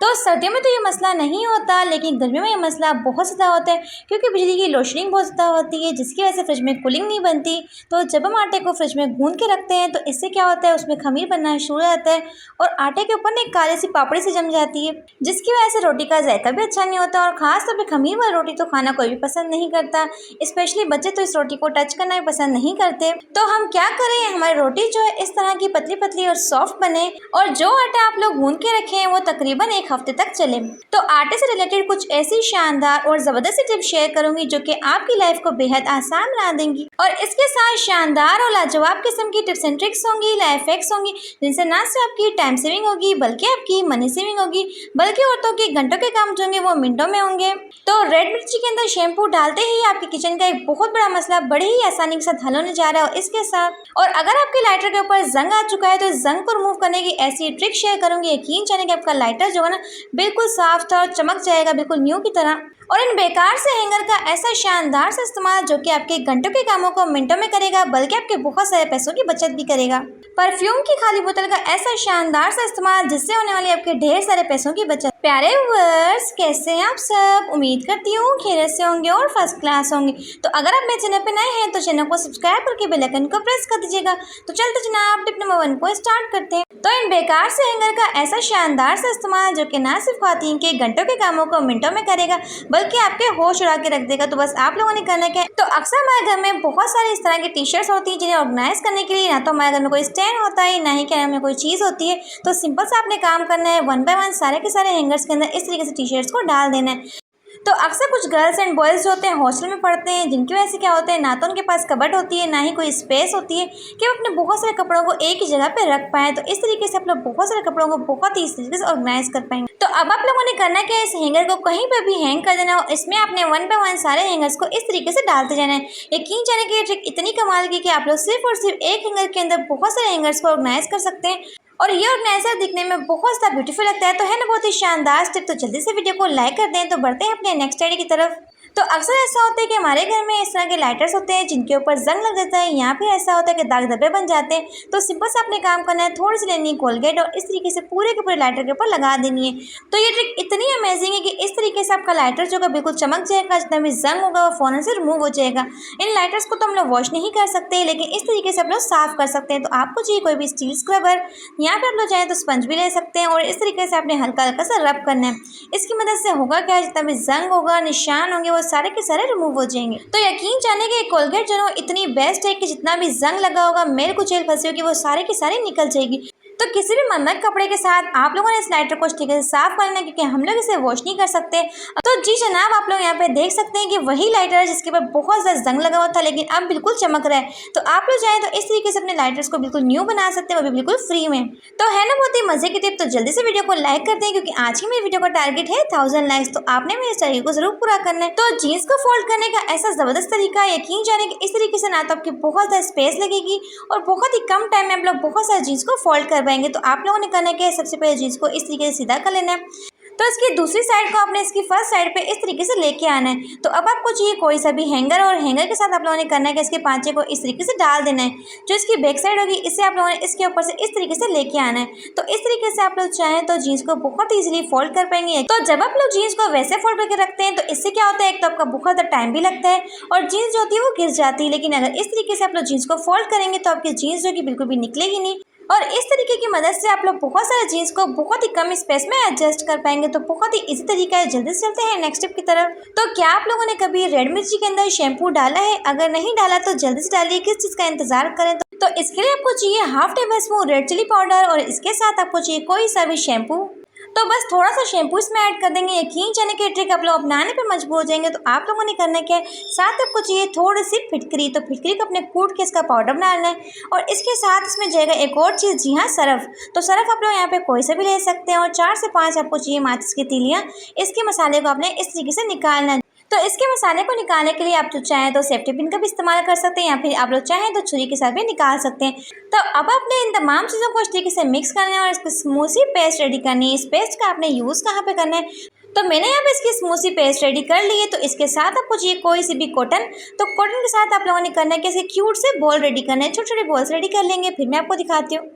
तो सर्दियों में तो ये मसला नहीं होता, लेकिन गर्मियों में ये मसला बहुत ज़्यादा होता है क्योंकि बिजली की लोडशेडिंग बहुत ज़्यादा होती है, जिसकी वजह से फ्रिज में कूलिंग नहीं बनती। तो जब हम आटे को फ्रिज में गूंद के रखते हैं तो इससे क्या होता है, उसमें खमीर बनना शुरू हो जाता है और आटे के ऊपर ना एक काली सी पापड़ी से जम जाती है, जिसकी वजह से रोटी का जायका भी अच्छा नहीं होता। और खास तौर पर खमीर वाली रोटी तो खाना कोई भी पसंद नहीं करता, स्पेशली बच्चे तो इस रोटी को टच करना भी पसंद नहीं करते। तो हम क्या करें, हमारी रोटी जो है इस तरह की पतली पतली और सॉफ्ट बने और जो आटा आप लोग गूंद के रखे हैं वो तकरीबन 1 हफ्ते तक चले। तो आटे से रिलेटेड कुछ ऐसी शानदार और जबरदस्त टिप शेयर करूंगी जो कि आपकी लाइफ को बेहद आसान बना देंगी, और इसके साथ शानदार और लाजवाब किस्म की टिप्स एंड ट्रिक्स होंगी, लाइफ हैक्स होंगी, जिनसे ना सिर्फ आपकी टाइम सेविंग होगी बल्कि आपकी मनी सेविंग होगी, बल्कि औरतों के घंटों के काम जो होंगे वो मिनटों में होंगे। तो रेड मिर्ची के अंदर शैम्पू डालते ही आपके किचन का एक बहुत बड़ा मसला बड़ी ही आसानी के साथ हल होने जा रहा है इसके साथ। और अगर आपके लाइटर के ऊपर जंग आ चुका है तो इस जंग को रिमूव करने की ऐसी ट्रिक शेयर करूंगी, यकीन जाने कि आपका लाइटर जो है ना बिल्कुल साफ था और चमक जाएगा बिल्कुल न्यू की तरह। और इन बेकार से हैंगर का ऐसा शानदार से इस्तेमाल जो कि आपके घंटों के कामों को मिनटों में करेगा, बल्कि आपके बहुत सारे पैसों की बचत भी करेगा। परफ्यूम की खाली बोतल का ऐसा शानदार सा इस्तेमाल जिससे होने वाली आपके ढेर सारे पैसों की बचत। प्यारे व्यूअर्स, कैसे हैं आप सब? उम्मीद करती हूँ खैरियत से होंगे और फर्स्ट क्लास होंगे। तो अगर आप मेरे चैनल पे नए हैं तो चैनल को सब्सक्राइब करके बेल आइकन को प्रेस कर दीजिएगा। तो चलते जनाब टिप नंबर 1 को स्टार्ट करते हैं। तो इन बेकार से हैंगर का ऐसा शानदार सा इस्तेमाल जो कि ना सिर्फ खातिन के घंटों के कामों को मिनटों में करेगा बल्कि आपके होश उड़ा के रख देगा। तो बस आप लोगों ने करना क्या है, तो अक्सर हमारे घर में बहुत सारी इस तरह की टी शर्ट्स होती हैं जिन्हें ऑर्गेनाइज करने के लिए ना तो हमारे घर में कोई स्टैंड होता है, ना ही क्या में कोई चीज़ होती है। तो सिंपल सा आपने काम करना है, 1 बाय 1 सारे के सारे हैंगर्स के अंदर इस तरीके से टी शर्ट्स को डाल देना है। तो अक्सर कुछ गर्ल्स एंड बॉयज़ जो होते हैं हॉस्टल में पढ़ते हैं, जिनकी वजह से क्या होता है, ना तो उनके पास कबर्ड होती है ना ही कोई स्पेस होती है कि वो अपने बहुत सारे कपड़ों को एक ही जगह पे रख पाएँ। तो इस तरीके से आप लोग बहुत सारे कपड़ों को बहुत ही इस तरीके से ऑर्गेनाइज कर पाएंगे। तो अब आप लोगों ने करना क्या है, इस हैंगर को कहीं पर भी हैंग कर देना हो, इसमें आपने 1 बाय 1 सारे हैंगर्स को इस तरीके से डालते जाना है। यकीन जाने की ये ट्रिक इतनी कमाल की कि आप लोग सिर्फ और सिर्फ एक हैंगर के अंदर बहुत सारे हैंगर्स को ऑर्गेनाइज कर सकते हैं और ये ऑर्गेनाइजर दिखने में बहुत ज़्यादा ब्यूटीफुल लगता है। तो है ना बहुत ही शानदार स्टेप। तो जल्दी से वीडियो को लाइक कर दें। तो बढ़ते हैं अपने नेक्स्ट आइडिया की तरफ। तो अक्सर ऐसा होता है कि हमारे घर में इस तरह के लाइटर्स होते हैं जिनके ऊपर जंग लग जाता है, यहाँ पे ऐसा होता है कि दाग धब्बे बन जाते हैं। तो सिंपल से आपने काम करना है, थोड़ी सी लेनी है कोलगेट और इस तरीके से पूरे के पूरे लाइटर के ऊपर लगा देनी है। तो ये ट्रिक इतनी अमेजिंग है कि इस तरीके से आपका लाइटर जो है बिल्कुल चमक जाएगा, जितना भी जंग होगा वो फ़ौरन से रिमूव हो जाएगा। इन लाइटर्स को तो हम लोग वॉश नहीं कर सकते, लेकिन इस तरीके से आप लोग साफ़ कर सकते हैं। तो आपको चाहिए कोई भी स्टील स्क्रबर, यहाँ पर आप लोग चाहें तो स्पंज भी ले सकते हैं और इस तरीके से आपने हल्का हल्का सा रब करना है। इसकी मदद से होगा क्या, जितना भी जंग होगा, निशान होंगे, वो सारे के सारे हो जाएंगे। तो यकीन जाने कि कोलगेट जो है इतनी बेस्ट है कि जितना भी जंग लगा होगा, मेल कुचेल फंसी होगी, वो सारे की सारी निकल जाएगी। तो किसी भी मरमत कपड़े के साथ आप लोगों ने इस लाइटर को ठीक से साफ करना है, क्योंकि हम लोग इसे वॉश नहीं कर सकते। तो जी जनाब, आप लोग यहाँ पे देख सकते हैं कि वही लाइटर है जिसके ऊपर बहुत ज़्यादा जंग लगा हुआ था, लेकिन अब बिल्कुल चमक रहा है। तो आप लोग चाहें तो इस तरीके से अपने लाइटर्स को बिल्कुल न्यू बना सकते हैं, वो भी बिल्कुल फ्री में। तो है ना बहुत ही मजे की टिप। तो जल्दी से वीडियो को लाइक कर दें, क्योंकि आज की मेरी वीडियो का टारगेट है 1000 लाइक्स। तो आपने मेरे इस टारगेट को जरूर पूरा करना है। तो जीन्स को फोल्ड करने का ऐसा जबरदस्त तरीका है, यकीन जाने कि इस तरीके से ना तो आपकी बहुत ज़्यादा स्पेस लगेगी और बहुत ही कम टाइम में आप लोग बहुत सारे जीन्स को फोल्ड कर पाएंगे। तो आप लोगों ने करना क्या है, सबसे पहले जीन्स को इस तरीके से सीधा कर लेना है। तो इसकी दूसरी साइड को आपने इसकी फर्स्ट साइड पे इस तरीके से लेके आना है। तो अब आपको चाहिए कोई सा भी हैंगर, और हैंगर के साथ आप लोगों ने करना है कि इसके पांचे को इस तरीके से डाल देना है। जो इसकी बैक साइड होगी इसे आप लोगों ने इसके ऊपर से इस तरीके से लेके आना है। तो इस तरीके से आप लोग चाहें तो जीन्स को बहुत ईजिली फोल्ड कर पाएंगे। तो जब आप लोग जीन्स को वैसे फोल्ड करके रखते हैं तो इससे क्या होता है, एक तो आपका बहुत ज़्यादा टाइम भी लगता है और जीन्स जो होती है वो गिर जाती है। लेकिन अगर इस तरीके से आप लोग जीन्स को फोल्ड करेंगे तो आपकी जीन्स जो कि बिल्कुल भी निकलेगी नहीं, और इस तरीके की मदद से आप लोग बहुत सारे जीन्स को बहुत ही कम स्पेस में एडजस्ट कर पाएंगे। तो बहुत ही इजी तरीका है। जल्दी से चलते हैं नेक्स्ट टिप की तरफ। तो क्या आप लोगों ने कभी रेड मिर्ची के अंदर शैम्पू डाला है? अगर नहीं डाला तो जल्दी से डालिए, किस चीज़ का इंतजार करें। तो इसके लिए आपको चाहिए half tablespoon red chilli powder और इसके साथ आपको चाहिए कोई सा भी शैम्पू। तो बस थोड़ा सा शैम्पू इसमें ऐड कर देंगे। यकीन जाने की ट्रिक आप लोग अपनाने पे मजबूर हो जाएंगे। तो आप लोगों ने करना क्या है, साथ आपको चाहिए थोड़ी सी फिटकरी। तो फिटकरी को अपने कूट के इसका पाउडर बना लेना है और इसके साथ इसमें जाएगा एक और चीज़, जी हाँ, सरफ। तो सरफ आप लोग यहाँ पे कोई सा भी ले सकते हैं और 4 से 5 आपको चाहिए माचिस की तीलियाँ। इसके मसाले को आपने इस तरीके से निकालना है। तो इसके मसाले को निकालने के लिए आप जो चाहें तो सेफ्टी पिन का भी इस्तेमाल कर सकते हैं, या फिर आप लोग चाहें तो छुरी के साथ भी निकाल सकते हैं। तो अब आपने इन तमाम चीज़ों को इस तरीके से मिक्स करना है और इसकी स्मूथी पेस्ट रेडी करनी है। इस पेस्ट का आपने यूज़ कहाँ पे करना है, तो मैंने यहाँ पे इसकी स्मूथी पेस्ट रेडी कर ली है। तो इसके साथ आपको चाहिए कोई सी भी कॉटन। तो कॉटन के साथ आप लोगों ने करना है कि ऐसे क्यूट से बॉल रेडी करना है, छोटे छोटे बॉल्स रेडी कर लेंगे। फिर मैं आपको दिखाती हूँ।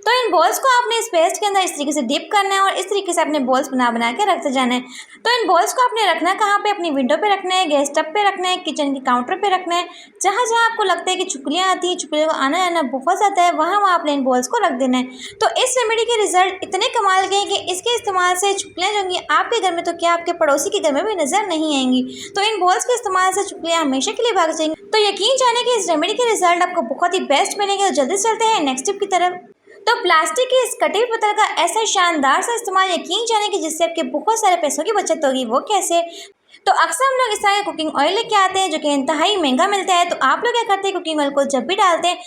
तो इन बॉल्स को आपने इस पेस्ट के अंदर इस तरीके से डिप करना है और इस तरीके से अपने बॉल्स बना के रखते जाना है। तो इन बॉल्स को आपने रखना कहाँ पे, अपनी विंडो पे रखना है, गैस टब पे रखना है, किचन के काउंटर पे रखना है। जहाँ जहाँ आपको लगता है कि छिपकलियाँ आती हैं, छिपकलियों को आना जाना बहुत ज़्यादा है, वहाँ वहाँ आपने इन बॉल्स को रख देना है। तो इस रेमेडी के रिजल्ट इतने कमाल के हैं कि इसके इस्तेमाल से छिपकलियाँ जो होंगी आपके घर में तो क्या आपके पड़ोसी के घर में भी नजर नहीं आएंगी। तो इन बॉल्स के इस्तेमाल से छिपकलियाँ हमेशा के लिए भाग जाएंगी। तो यकीन जाने कि इस रेमेडी के रिजल्ट आपको बहुत ही बेस्ट मिलेंगे। तो जल्दी चलते हैं नेक्स्ट टिप की तरफ। तो प्लास्टिक के इस कटे हुए पत्थर का ऐसा शानदार सा इस्तेमाल यकीन जाने कि जिससे आपके बहुत सारे पैसों की बचत होगी। वो कैसे? तो अक्सर हम लोग इस तरह का कुकिंग ऑयल लेके आते हैं जो कि इंतहाई महंगा मिलता है। तो आप लोग क्या करते हैं, कुकिंग ऑयल को जब भी डालते हैं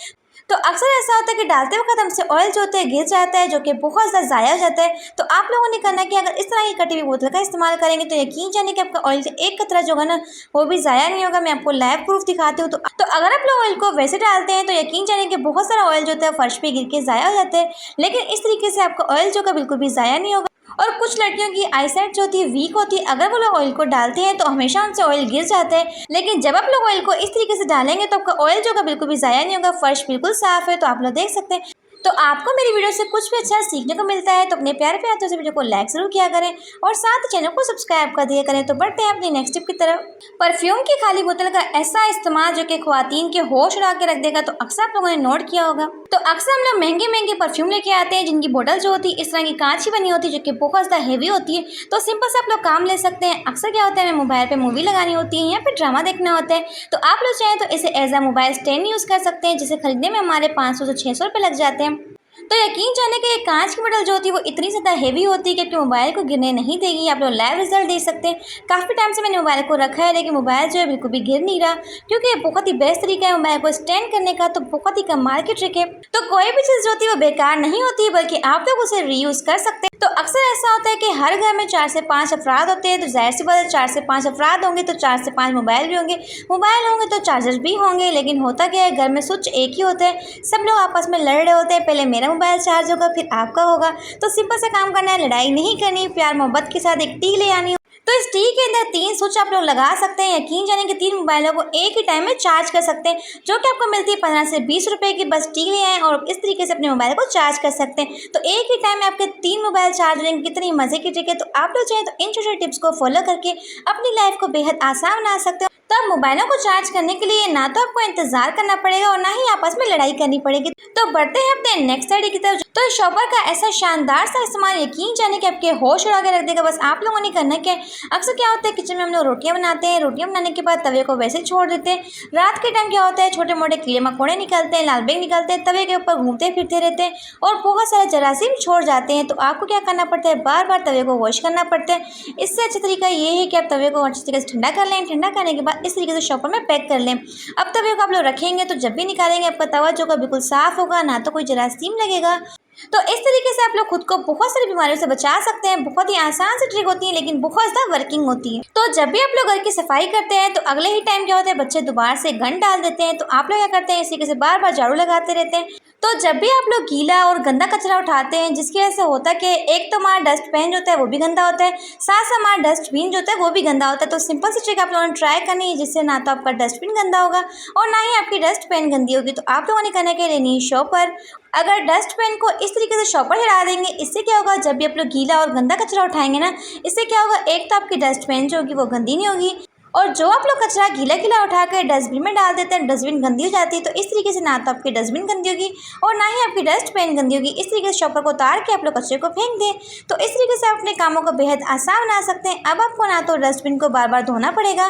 तो अक्सर ऐसा होता है कि डालते वक्त हमसे ऑयल जो होता है गिर जाता है, जो कि बहुत ज़्यादा ज़ाया हो जाता है। तो आप लोगों ने करना कि अगर इस तरह की कटी हुई बोतल का इस्तेमाल करेंगे तो यकीन जाने कि आपका ऑयल का एक कतरा जो है ना वो भी ज़ाया नहीं होगा। मैं आपको लाइव प्रूफ दिखाती हूँ। तो अगर आप लोग ऑयल को वैसे डालते हैं तो यकीन जाने कि बहुत सारा ऑयल जो होता है फर्श पे गिर के ज़ाया हो जाता है, लेकिन इस तरीके से आपका ऑयल जो का बिल्कुल भी ज़ाया नहीं होगा। और कुछ लड़कियों की आईसाइट जो होती है वीक होती है, अगर वो लोग ऑयल को डालते हैं तो हमेशा उनसे ऑयल गिर जाता है। लेकिन जब आप लोग ऑयल को इस तरीके से डालेंगे तो आपका ऑयल जो का बिल्कुल भी ज़ाया नहीं होगा, फर्श बिल्कुल साफ है। तो आप लोग देख सकते हैं। तो आपको मेरी वीडियो से कुछ भी अच्छा सीखने को मिलता है तो अपने प्यारे प्यारे हाथों से वीडियो को लाइक जरूर किया करें और साथ चैनल को सब्सक्राइब कर दिया करें। तो बढ़ते हैं अपनी नेक्स्ट टिप की तरफ। परफ्यूम की खाली बोतल का ऐसा इस्तेमाल जो कि ख्वातीन के होश उड़ा के रख देगा। तो अक्सर आप लोगों ने नोट किया होगा। तो अक्सर हम लोग महंगे महंगे परफ्यूम लेके आते हैं जिनकी बोतल जो होती है इस तरह की कांच की बनी होती है, जो कि बहुत ज़्यादा हेवी होती है। तो सिंपल से आप लोग काम ले सकते हैं। अक्सर क्या होता है, हमें मोबाइल पे मूवी लगानी होती है या फिर ड्रामा देखना होता है, तो आप लोग चाहें तो इसे as a mobile stand use कर सकते हैं, जिसे खरीदने में हमारे 500 से 600 रुपये लग जाते हैं। तो यकीन जाने कि ये कांच की बोतल जो होती है वो इतनी ज़्यादा हेवी होती है कि आपके मोबाइल को गिरने नहीं देगी। आप लोग लाइव रिजल्ट देख सकते हैं। काफ़ी टाइम से मैंने मोबाइल को रखा है लेकिन मोबाइल जो है बिल्कुल भी गिर नहीं रहा, क्योंकि ये बहुत ही बेस्ट तरीका है मोबाइल को स्टैंड करने का। तो बहुत ही कमाल की ट्रिक है। तो कोई भी चीज़ जो होती है वो बेकार नहीं होती, बल्कि आप लोग उसे रीयूज़ कर सकते हैं। तो अक्सर ऐसा होता है कि हर घर में 4 से 5 अफराद होते हैं। तो जाहिर सी बात है 4 से 5 अफराद होंगे तो 4 से 5 मोबाइल भी होंगे, मोबाइल होंगे तो चार्जर भी होंगे। लेकिन होता क्या है, घर में स्विच एक ही होता है, सब लोग आपस में लड़ रहे होते हैं। पहले मेरा मोबाइल चार्ज होगा फिर आपका होगा। तो सिंपल सा काम करना है, लड़ाई नहीं करनी, प्यार मोहब्बत के साथ एक टी ले आनी। तो इस टी के अंदर 3 स्विच आप लोग लगा सकते हैं। यकीन जाने कि 3 मोबाइलों को एक ही टाइम में चार्ज कर सकते हैं, जो कि आपको मिलती है 15 से 20 रुपए की। बस टी ले आएँ और इस तरीके से अपने मोबाइल को चार्ज कर सकते हैं। तो एक ही टाइम में आपके 3 मोबाइल चार्ज हो जाएंगे। कितनी मजे की ट्रिक है। तो आप लोग चाहें तो इन छोटे टिप्स को फॉलो करके अपनी लाइफ को बेहद आसान बना सकते हो। तो अब मोबाइलों को चार्ज करने के लिए ना तो आपको इंतजार करना पड़ेगा और ना ही आपस में लड़ाई करनी पड़ेगी। तो बढ़ते हैं अपने नेक्स्ट आइडिया की तरफ। तो शॉपर का ऐसा शानदार सा इस्तेमाल यकीन जाने कि आपके होश उड़ा के रख देगा। बस आप लोगों ने करना क्या है, अक्सर क्या होता है किचन में हम लोग रोटियां बनाते हैं, रोटियां बनाने के बाद तवे को वैसे ही छोड़ देते हैं। रात के टाइम क्या होता है, छोटे मोटे कीड़े मकोड़े निकलते हैं, लाल बेग निकलते हैं, तवे के ऊपर घूमते फिरते रहते हैं और बहुत सारे जरासीम छोड़ जाते हैं। तो आपको क्या करना पड़ता है, बार बार तवे को वॉश करना पड़ता है। इससे अच्छा तरीका ये है कि आप तवे को अच्छी तरीके से ठंडा कर लें। ठंडा करने के बाद इस तरीके से शॉपर में पैक कर लें। अब तवे को आप लोग रखेंगे तो जब भी निकालेंगे आपका तवा जो का बिल्कुल साफ होगा, ना तो कोई जरासीम लगेगा। तो इस तरीके से आप लोग खुद को बहुत सारी बीमारियों से बचा सकते हैं। बहुत ही आसान सी ट्रिक होती है लेकिन बहुत ज़्यादा वर्किंग होती है। तो जब भी आप लोग घर की सफाई करते हैं तो अगले ही टाइम क्या होता है, बच्चे दोबारा से गंद डाल देते हैं। तो आप लोग क्या करते हैं, इस तरीके से बार बार झाड़ू लगाते रहते हैं। तो जब भी आप लोग गीला और गंदा कचरा उठाते हैं, जिसकी वजह से होता है कि एक तो हमारा डस्टबिन जो होता है वो भी गंदा होता है, साथ साथ हमारा डस्टबिन जो होता है वो भी गंदा होता है। तो सिंपल सी ट्रिक आप लोगों ने ट्राई करनी है, जिससे ना तो आपका डस्टबिन गंदा होगा और ना ही आपकी डस्टबिन गंदी होगी। तो आप लोगों ने करने के लिए शॉपर, अगर डस्टबिन को इस तरीके से शॉपर चढ़ा देंगे, इससे क्या होगा, जब भी आप लोग गीला और गंदा कचरा उठाएंगे ना, इससे क्या होगा, एक तो आपकी डस्टबिन जो होगी वो गंदी नहीं होगी, और जो आप लोग कचरा गीला गीला उठा कर डस्टबिन में डाल देते हैं, डस्टबिन गंदी हो जाती है। तो इस तरीके से ना तो आपकी डस्टबिन गंदी होगी और ना ही आपकी डस्टबिन गंदी होगी। इस तरीके से शॉपर को उतार के आप लोग कचरे को फेंक दें। तो इस तरीके से आप अपने कामों को बेहद आसान बना सकते हैं। अब आपको ना तो डस्टबिन को बार बार धोना पड़ेगा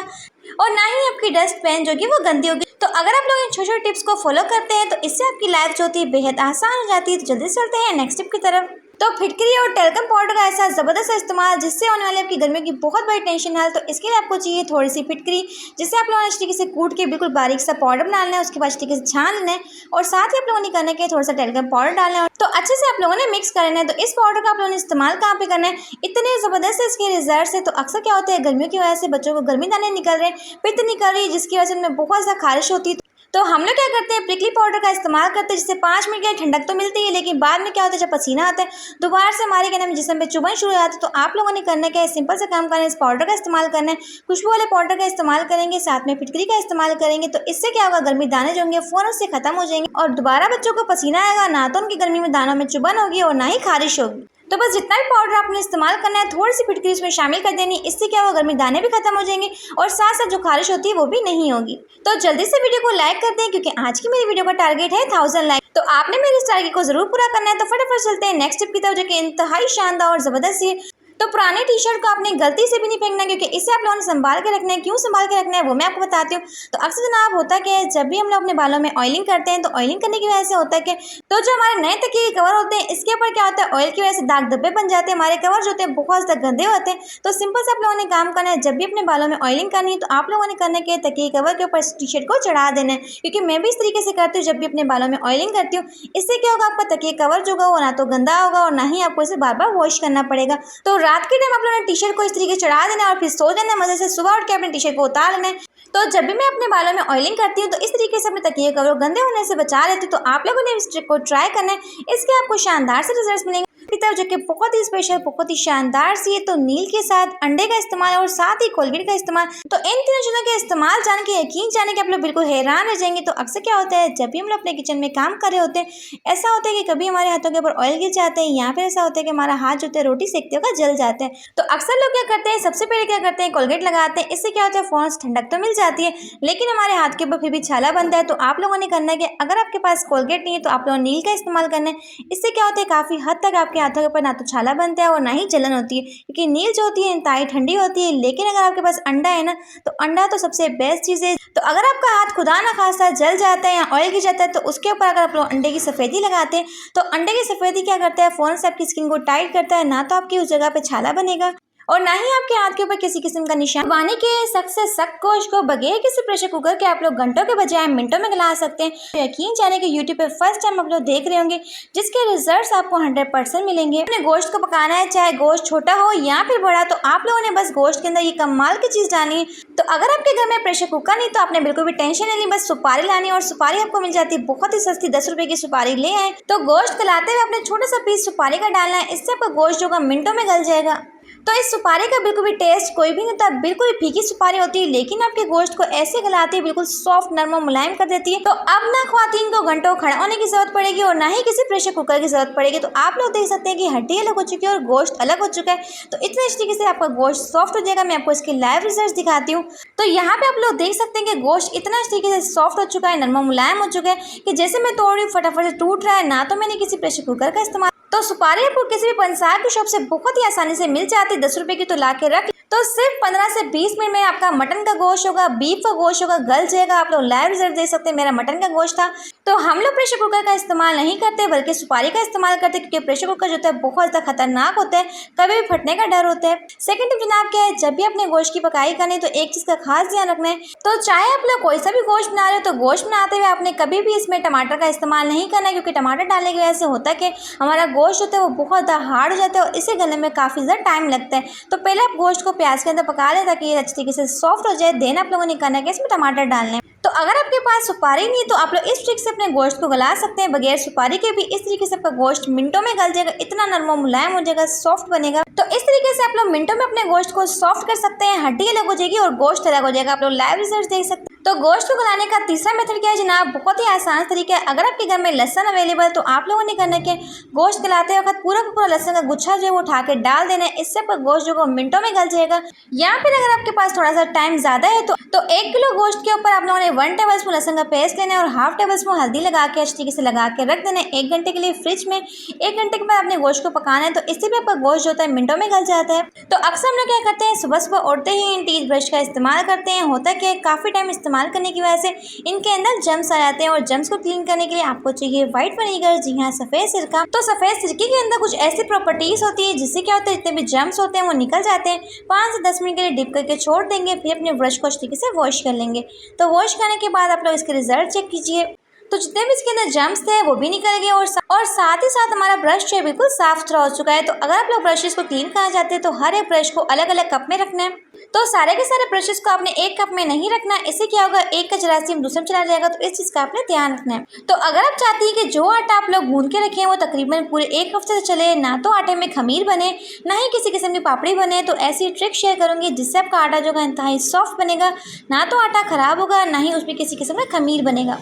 और ना ही आपकी डस्टबिन जो कि वो गंदी होगी। तो अगर आप लोग इन छोटे छोटे टिप्स को फॉलो करते हैं तो इससे आपकी लाइफ जो होती है बेहद आसान हो जाती है। तो जल्दी चलते हैं नेक्स्ट टिप की तरफ। तो फिटकरी और टेल्कम पाउडर का ऐसा ज़बरदस्त इस्तेमाल जिससे होने वाले आपकी गर्मियों की बहुत बड़ी टेंशन है। तो इसके लिए आपको चाहिए थोड़ी सी फिटकरी, जिससे आप लोगों ने इस तरीके से कूट के बिल्कुल बारीक सा पाउडर बना लेना है। उसके बाद इस तरीके से छान लेना है और साथ ही आप लोगों ने करना है थोड़ा सा टेल्कम पाउडर डालना है। तो अच्छे से आप लोगों ने मिक्स करना है। तो इस पाउडर का आप लोगों ने इस्तेमाल कहाँ पे करना है, इतने ज़बरदस्त इसके रिजल्ट है। तो अक्सर क्या होता है, गर्मियों की वजह से बच्चों को गर्मी दाने निकल रहे हैं, पित्त निकल रही है, जिसकी वजह से उनमें बहुत ज़्यादा खारिश होती है। तो हम लोग क्या करते हैं, प्रिकली पाउडर का इस्तेमाल करते हैं, जिससे 5 मिनट के लिए ठंडक तो मिलती है, लेकिन बाद में क्या होता है, जब पसीना आता है दोबारा से हमारे कहने में जिस्म पे चुभन शुरू हो जाती है। तो आप लोगों ने करना क्या है, सिंपल से काम करना है, इस पाउडर का इस्तेमाल करना है, खुशबू वाले पाउडर का इस्तेमाल करेंगे, साथ में फिटकरी का इस्तेमाल करेंगे। तो इससे क्या होगा, गर्मी दाने जो होंगे फ़ौरन से खत्म हो जाएंगे और दोबारा बच्चों को पसीना आएगा, ना तो उनकी गर्मी में दानों में चुभन होगी और ना ही खारिश होगी। तो बस जितना भी पाउडर आपने इस्तेमाल करना है, थोड़ी सी फिटकरी उसमें शामिल कर देनी, इससे क्या होगा, गर्मी दाने भी खत्म हो जाएंगे और साथ साथ जो खारिश होती है वो भी नहीं होगी। तो जल्दी से वीडियो को लाइक कर दें, क्योंकि आज की मेरी वीडियो का टारगेट है 1000 लाइक। तो आपने मेरे इस टारगेट को जरूर पूरा करना है। तो फटाफट चलते हैं नेक्स्ट टिप की तरफ, जो कि इंतहाई शानदार और जबरदस्त है। तो पुराने टी शर्ट को आपने गलती से भी नहीं फेंकना, क्योंकि इसे आप लोगों ने संभाल के रखना है। क्यों संभाल के रखना है वो मैं आपको बताती हूँ। तो अक्सर जनाब होता क्या है, जब भी हम लोग अपने बालों में ऑयलिंग करते हैं, तो ऑयलिंग करने की वजह से होता है कि तो जो हमारे नए तकिए के कवर होते हैं, इसके ऊपर क्या होता है, ऑयल की वजह से दाग धब्बे बन जाते हैं, हमारे कवर जो होते हैं बहुत ज़्यादा गंदे होते हैं। तो सिंपल से आप लोगों ने काम करना है, जब भी अपने बालों में ऑयलिंग करनी है, तो आप लोगों ने करना है तकिए कवर के ऊपर टी शर्ट को चढ़ा देना है। क्योंकि मैं भी इस तरीके से करती हूँ, जब भी अपने बालों में ऑयलिंग करती हूँ। इससे क्या होगा, आपका तकिए कवर जो होगा वो ना तो गंदा होगा और ना ही आपको इसे बार बार वॉश करना पड़ेगा। तो रात के टाइम आप लोगों ने टी शर्ट को इस तरीके से चढ़ा देना और फिर सो जाना मजे से, सुबह उठ के अपने टी शर्ट को उतार लेना है। तो जब भी मैं अपने बालों में ऑयलिंग करती हूँ, तो इस तरीके से अपने तकिए कवर गंदे होने से बचा लेती हूँ। तो आप लोगों ने इस ट्रिक को ट्राई करना है, इसके आपको शानदार से रिजल्ट्स मिलेंगे। जो कि बहुत ही स्पेशल, बहुत ही शानदार सी है। तो नील के साथ अंडे का इस्तेमाल और साथ ही कोलगेट का इस्तेमाल, तो इन तीनों चीज़ों के इस्तेमाल जान के यकीन जाने के आप लोग बिल्कुल हैरान रह जाएंगे। तो अक्सर क्या होता है, जब भी हम लोग अपने किचन में काम कर रहे होते हैं, ऐसा होता है कि कभी हमारे हाथों के ऊपर ऑयल गिर जाते हैं, यहाँ पे ऐसा होता है कि हमारा हाथ जो होता है रोटी सेकते हुए जल जाते हैं। तो अक्सर लोग क्या करते हैं, सबसे पहले क्या करते हैं, कोलगेट लगाते हैं। इससे क्या होता है, फ़ौरन ठंडक तो मिल जाती है, लेकिन हमारे हाथ के ऊपर फिर भी छाला बनता है। तो आप लोगों ने करना है कि अगर आपके पास कोलगेट नहीं है, तो आप लोगों नील का इस्तेमाल करना है। इससे क्या होता है, काफ़ी हद तक आपके हाथों के ऊपर ना तो छाला बनता है और ना ही जलन होती है, क्योंकि नील जो होती है इंतहाई ठंडी होती है। लेकिन अगर आपके पास अंडा है ना, तो अंडा तो सबसे बेस्ट चीज़ है। तो अगर आपका हाथ खुदा ना खासा जल जाता है या ऑयल गिर जाता है, तो उसके ऊपर अगर आप लोग अंडे की सफ़ेदी लगाते हैं, तो अंडे की सफ़ेदी क्या करता है, फ़ौरन से आपकी स्किन को टाइट करता है, ना तो आपकी उस जगह पे छाला बनेगा और ना ही आपके हाथ के ऊपर किसी किस्म का निशान। पानी के सख्त से सख्त गोश्त को बगैर किसी प्रेशर कुकर के आप लोग घंटों के बजाय मिनटों में गला सकते हैं। तो यकीन जाने कि यूट्यूब पे फर्स्ट टाइम आप लोग देख रहे होंगे, जिसके रिजल्ट्स आपको 100% मिलेंगे। अपने गोश्त को पकाना है, चाहे गोश्त छोटा हो या फिर बड़ा, तो आप लोगों ने बस गोश्त के अंदर ये कमाल की चीज़ डालनी है। तो अगर आपके घर में प्रेशर कुकर नहीं, तो आपने बिल्कुल भी टेंशन नहीं, बस सुपारी लानी है। और सुपारी आपको मिल जाती है बहुत ही सस्ती, 10 रुपये की सुपारी ले आए। तो गोश्त गलाते हुए अपने छोटा सा पीस सुपारी का डालना है, इससे आपका गोश्त जो मिनटों में गल जाएगा। तो इस सुपारी का बिल्कुल भी टेस्ट कोई भी नहीं होता, बिल्कुल भी फीकी सुपारी होती है, लेकिन आपके गोश्त को ऐसे गलाती है, बिल्कुल सॉफ्ट, नरम और मुलायम कर देती है। तो अब ना ख्वातीन को घंटों खड़ा होने की जरूरत पड़ेगी और ना ही किसी प्रेशर कुकर की जरूरत पड़ेगी। तो आप लोग देख सकते हैं कि हड्डी अलग हो चुकी है और गोश्त अलग हो चुका है। तो इतने इस तरीके से आपका गोश्त सॉफ्ट हो जाएगा। मैं आपको इसके लाइव रिजल्ट दिखाती हूँ। तो यहाँ पे आप लोग देख सकते हैं कि गोश्त इतना इस तरीके से सॉफ्ट हो चुका है, नरम और मुलायम हो चुका है कि जैसे मैं तोड़ रही हूँ फटाफट से टूट रहा है। ना तो मैंने किसी प्रेशर कुकर का इस्तेमाल। तो सुपारी आपको किसी भी पंसार की शॉप से बहुत ही आसानी से मिल जाती है, 10 रुपये की। तो ला के रख, तो सिर्फ 15 से 20 मिनट में आपका मटन का गोश्त होगा, बीफ का गोश्त होगा, गल जाएगा। आप लोग लाइव रिजल्ट देख सकते हैं। मेरा मटन का गोश्त था। तो हम लोग प्रेशर कुकर का इस्तेमाल नहीं करते, बल्कि सुपारी का इस्तेमाल करते, क्योंकि प्रेशर कुकर जो होता है बहुत ज़्यादा खतरनाक होता है, कभी भी फटने का डर होता है। सेकंड टिप जनाब क्या है, जब भी अपने गोश्त की पकाई करनी, तो एक चीज़ का खास ध्यान रखना है। तो चाहे आप लोग कोई सा भी गोश्त बना रहे हो, तो गोश्त बनाते हुए आपने कभी भी इसमें टमाटर का इस्तेमाल नहीं करना है, क्योंकि टमाटर डालने की वजह से होता है कि हमारा गोश्त होता है वो बहुत ज़्यादा हार्ड हो जाता है और इसे गलने में काफ़ी ज़्यादा टाइम लगता है। तो पहले आप गोश्त को प्याज के अंदर पका लें, ताकि ये अच्छी तरीके से सॉफ्ट हो जाए। देन आप लोगों ने करना है कि इसमें टमाटर डालने हैं। तो अगर आपके पास सुपारी नहीं है, तो आप लोग इस ट्रिक से अपने गोश्त को गला सकते हैं बगैर सुपारी के भी। इस तरीके से आपका गोश्त मिनटों में गल जाएगा, इतना नरम और मुलायम हो जाएगा, सॉफ्ट बनेगा। तो इस तरीके से आप लोग मिनटों में अपने गोश्त को सॉफ्ट कर सकते हैं। हड्डी अलग हो जाएगी और गोश्त अलग हो जाएगा। आप लोग लाइव रिजल्ट देख सकते हैं। तो गोश्त को गलाने का तीसरा मेथड क्या है जनाब, बहुत ही आसान तरीका है। अगर आपके घर में लहसुन अवेलेबल, तो आप लोगों ने करना है कि गोश्त गलाते वक्त पूरा का पूरा लहसुन का गुच्छा जो है वो उठा के डाल देना है। इससे आपका गोश्त जो मिनटों में गल जाएगा। या फिर अगर आपके पास थोड़ा सा टाइम ज़्यादा है, तो 1 किलो गोश्त के ऊपर आप लोगों ने 1 टेबल स्पून लहसुन का पेस्ट लेना है और हाफ टेबल स्पून हल्दी लगा के अच्छी तरीके से लगा के रख देना है 1 घंटे के लिए फ्रिज में। 1 घंटे के बाद अपने गोश्त को पकाना है। तो इससे भी आपका गोश्त जो होता है मिनटों में गल जाता है। तो अक्सर हम लोग क्या करते हैं, सुबह सुबह उठते ही इन टीथ ब्रश का इस्तेमाल करते हैं। होता है कि काफ़ी टाइम इस्तेमाल करने की वजह से इनके अंदर जम्स आ जाते हैं और जम्स को क्लीन करने के लिए आपको चाहिए व्हाइट विनेगर, जी हाँ सफ़ेद सिरका। तो सफ़ेद सिरके के अंदर कुछ ऐसी प्रॉपर्टीज़ होती है जिससे क्या होता है, जितने भी जम्स होते हैं वो निकल जाते हैं। 5 से 10 मिनट के लिए डिप करके छोड़ देंगे, फिर अपने ब्रश को अच्छी तरीके से वॉश कर लेंगे। तो वॉश करने के बाद आप लोग इसके रिजल्ट चेक कीजिए। तो जितने भी इसके अंदर जम्स थे वो भी निकल गए और साथ ही साथ हमारा ब्रश जो है बिल्कुल साफ सुथरा हो चुका है। तो अगर आप लोग ब्रशेस को क्लीन करना चाहते हैं, तो हर एक ब्रश को अलग अलग कप में रखना है। तो सारे के सारे प्रोसेस को आपने एक कप में नहीं रखना, इससे क्या होगा एक का जरासीम दूसरे में चला जाएगा, तो इस चीज़ का आपने ध्यान रखना है। तो अगर आप चाहती हैं कि जो आटा आप लोग गूंद के रखे हैं वो तकरीबन पूरे 1 हफ्ते से चले, ना तो आटे में खमीर बने ना ही किसी किस्म की पापड़ी बने, तो ऐसी ट्रिक शेयर करूंगी जिससे आपका आटा जो है इंतहाई सॉफ्ट बनेगा, ना तो आटा खराब होगा ना ही उसमें किसी किस्म का खमीर बनेगा।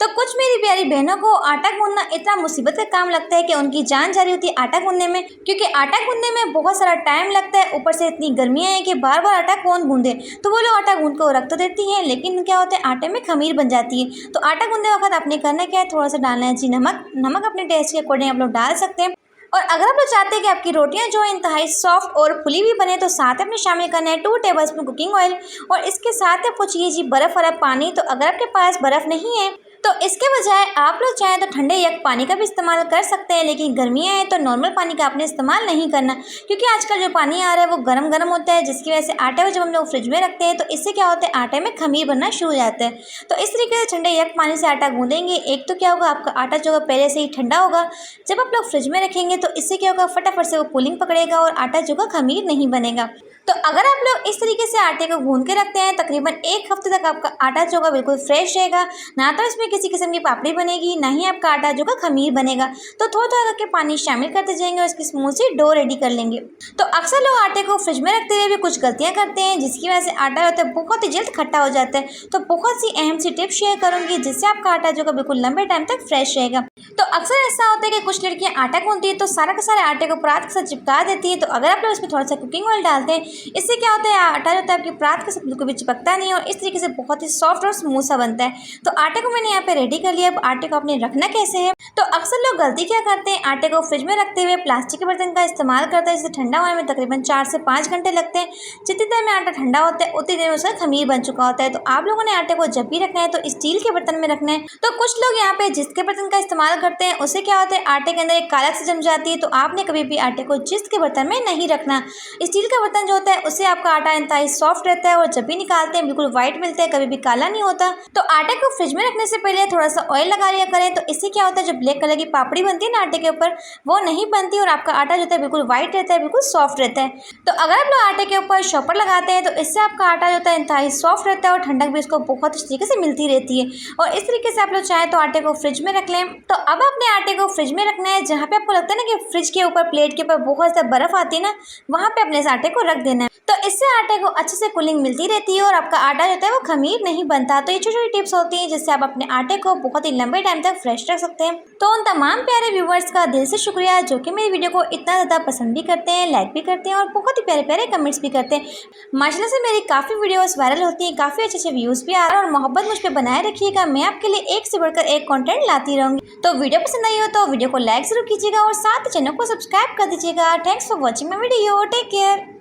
तो कुछ मेरी प्यारी बहनों को आटा गूंदना इतना मुसीबत का काम लगता है कि उनकी जान जा रही होती है आटा गूंदने में, क्योंकि आटा गूंदने में बहुत सारा टाइम लगता है, ऊपर से इतनी गर्मियाँ हैं कि बार बार आटा कौन गूंदे। तो वो लोग आटा गूंद को रख तो देती हैं, लेकिन क्या होता है आटे में खमीर बन जाती है। तो आटा गूंदते वक्त आपने करना क्या है, थोड़ा सा डालना है जी नमक अपने टेस्ट के अकॉर्डिंग आप लोग डाल सकते हैं। और अगर आप लोग चाहते हैं कि आपकी रोटियां जो है इंतहाई सॉफ्ट और फुली भी बने, तो साथ में शामिल करना है 2 टेबलस्पून कुकिंग ऑयल, और इसके साथ आपको चाहिए जी बर्फ़ वाला पानी। तो अगर आपके पास बर्फ़ नहीं है तो इसके बजाय आप लोग चाहें तो ठंडे यक पानी का भी इस्तेमाल कर सकते हैं, लेकिन गर्मियाँ हैं तो नॉर्मल पानी का आपने इस्तेमाल नहीं करना, क्योंकि आजकल जो पानी आ रहा है वो गर्म होता है, जिसकी वजह से आटे को जब हम लोग फ्रिज में रखते हैं तो इससे क्या होता है आटे में खमीर बनना शुरू हो जाता है। तो इस तरीके से ठंडे यक पानी से आटा गूंदेंगे, एक तो क्या होगा आपका आटा जो है पहले से ही ठंडा होगा, जब आप लोग फ्रिज में रखेंगे तो इससे क्या होगा फटाफट से वो कूलिंग पकड़ेगा और आटा जो है खमीर नहीं बनेगा। तो अगर आप लोग इस तरीके से आटे को गूंद के रखते हैं तकरीबन 1 हफ्ते तक आपका आटा जो होगा बिल्कुल फ्रेश रहेगा, ना तो इसमें किसी किस्म की पापड़ी बनेगी ना ही आपका आटा जो का खमीर बनेगा। तो थोड़ा थोड़ा करके पानी शामिल करते जाएंगे और इसकी स्मूथ सी डो रेडी कर लेंगे। तो अक्सर लोग आटे को फ्रिज में रखते हुए भी कुछ गलतियां करते हैं, जिसकी वजह से आटा होता है बहुत ही जल्द खट्टा हो जाता है। तो बहुत सी अहम सी टिप्स शेयर करूंगी जिससे आपका आटा जो का बिल्कुल लंबे टाइम तक फ्रेश रहेगा। तो अक्सर ऐसा होता है कि कुछ लड़कियां आटा गूंथती है तो सारा का सारा आटे को परात के साथ चिपका देती है। तो अगर आप लोग इसमें थोड़ा सा कुकिंग ऑयल डालते हैं, इससे क्या होता है आटा जो होता है आपकी परात के साथ बिल्कुल भी चिपकता नहीं है और इस तरीके से बहुत ही सॉफ्ट और स्मूथ सा बनता है। तो आटे को मैंने यहाँ पे रेडी कर लिया। अब आटे को आपने रखना कैसे है, तो अक्सर लोग गलती क्या करते हैं आटे को फ्रिज में रखते हुए प्लास्टिक के बर्तन का इस्तेमाल करते हैं, जिसे ठंडा होने में तकरीबन 4 से 5 घंटे लगते हैं। जितनी देर में आटा ठंडा होता है उतनी देर में उसका खमीर बन चुका होता है। तो आप लोगों ने आटे को जब भी रखना है तो स्टील के बर्तन में रखना है। तो कुछ लोग यहाँ पे जिस्त के बर्तन का इस्तेमाल करते हैं, उससे क्या होता है आटे के अंदर एक काला सी जम जाती है। तो आपने कभी भी आटे को जिस्त के बर्तन में नहीं रखना। स्टील का बर्तन जो होता है उससे आपका आटा इंतहाई सॉफ्ट रहता है और जब भी निकालते हैं बिल्कुल व्हाइट मिलता है, कभी भी काला नहीं होता। तो आटे को फ्रिज में रखने से पहले थोड़ा सा ऑयल लगा लिया करें, तो इससे क्या होता है जो ब्लैक कलर की पापड़ी बनती है ना आटे के ऊपर वो नहीं बनती और आपका आटा जो होता है बिल्कुल व्हाइट रहता है, बिल्कुल सॉफ्ट रहता है। तो अगर आप लोग आटे के ऊपर शॉपर लगाते हैं तो इससे आपका आटा जो होता है इंतहाई सॉफ्ट रहता है और ठंडक भी इसको बहुत अच्छी तरीके से मिलती रहती है। और इस तरीके से आप लोग चाहें तो आटे को फ्रिज में रख लें। तो अब अपने आटे को फ्रिज में रखना है, जहाँ पे आपको लगता है ना कि फ्रिज के ऊपर प्लेट के ऊपर बहुत ज़्यादा बर्फ आती है ना, वहाँ पे अपने इस आटे को रख देना है। तो इससे आटे को अच्छे से कूलिंग मिलती रहती है और आपका आटा जो होता है वो खमीर नहीं बनता। तो ये छोटी छोटी टिप्स होती हैं जिससे आप अपने आटे को बहुत ही लंबे टाइम तक फ्रेश रख सकते हैं। तो उन तमाम प्यारे व्यूवर्स का दिल से शुक्रिया जो कि मेरी वीडियो को इतना ज़्यादा पसंद भी करते हैं, लाइक भी करते हैं और बहुत ही प्यारे प्यारे कमेंट्स भी करते हैं। माशाल्लाह से मेरी काफ़ी वीडियोस वायरल होती हैं, काफ़ी अच्छे अच्छे व्यूज़ भी आ रहे हैं और मोहब्बत मुझ पर बनाए रखिएगा। मैं आपके लिए एक से बढ़कर एक कंटेंट लाती रहूँगी। तो वीडियो पसंद आई हो तो वीडियो को लाइक ज़रूर कीजिएगा और साथ चैनल को सब्सक्राइब कर दीजिएगा। Thanks for watching my video. Take care.